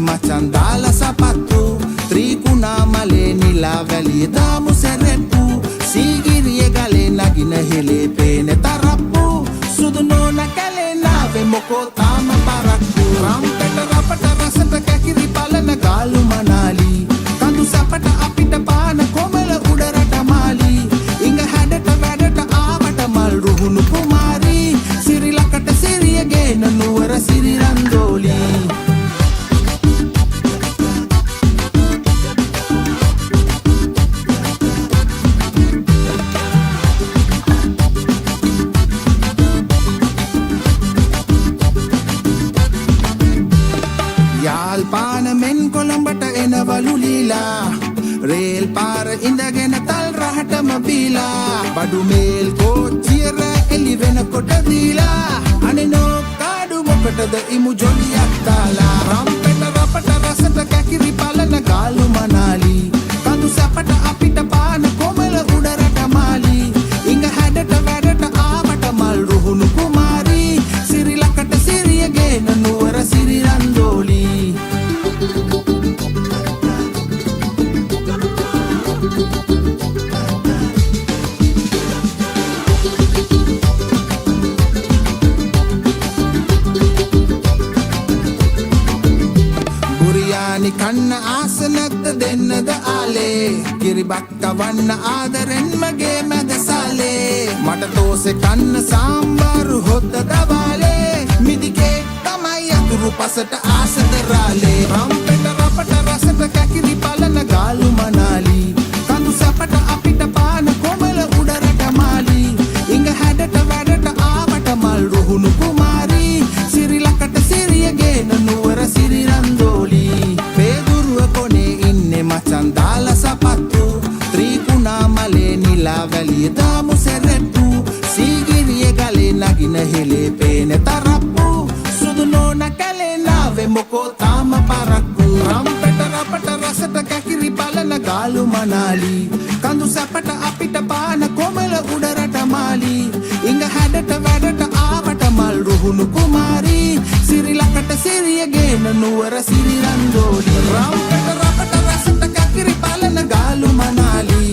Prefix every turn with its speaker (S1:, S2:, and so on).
S1: මචන් දාලා සපත්තු ත්‍රිකුණාමලේ නිලා වැලිය දාමු සැරෙට්ටු සීගිරිය ගලේ නගින හෙලේ පේන තරප්පු සුදු නෝන කැලේ නාවේ මොකෝ තාම පරක්කු රම්පෙට රපට රසට කැකිරි බලන ගාලු මනාලි කඳු සපට අපිට පාන කොමල උඩරට මාලි ඉඟ හැඩට වැඩට ආවට මල් රුහුණු කුමාරි සිරිලකට සිරිය ගේන නුවර සිරිරන්දෝලි යාල්පානමෙන් කොළඹට එනවලු ලීලා රේල් පාර ඉඳගෙන තල් රහටම බීලා බඩු මේල් කෝච්චියර එලි වෙනකොට දීලා අනේ නෝකාඩු මොකටද ඉමු ජොලියක් දාලා රම්පෙට රපට රසට කැකිරි බලන ගාලු මනාලි කඳු සපට අපිට පාන කොමල උඩරට මාලි ඉඟ හැඩට වැඩට ආවට මල් රුහුණු කුමාරි සිරිලකට සිරිය ගේන නුවර සිරිරන්දෝලි බුරියානි කන්න ආස නැද්ද දෙන්නද ආලේ කිරිබත් කවන්න ආදරෙන් මගේ මැද සාලේ මට තෝසෙ කන්න සාම්බාරු හොද්ද දවාලේ මිදිකේ තමයි අතුරු පසට ආසද රාලේ රම්පෙට රපට රසට කැකිරි බලන ගාලු මනාලි කඳු සපට අපිට පාන කොමල උඩරට මාලි ඉඟ හැඩට වැඩට ආවට මල් රුහුණු කුමාරි සිරිලකට සිරිය ගේන නුවර සිරිරන්දෝලි පේදුරුව කොනේ ඉන්නේ මචන් දාලා සපත්තු ත්‍රිකුණාමලේ නිලා වැලිය දාමු සැරෙට්ටු සීගිරිය ගලේ නගින හෙලේ පේන තරප්පු සුදු නෝන කැලේ නාවේ මොකෝ තාම පරක්කු රම්පෙට රපට රසට කැකිරි බලන ගාලු මනාලි කඳු සැපට අපිට පාන කොමල උඩරට මාලි ඉඟ හැඩට වැඩට ආවට මල් රුහුණු කුමාරි සිරිලකට සිරිය ගේන නුවර සිරිරන්දෝලි රම්පෙට රපට රසට කැකිරි බලන ගාලු මනාලි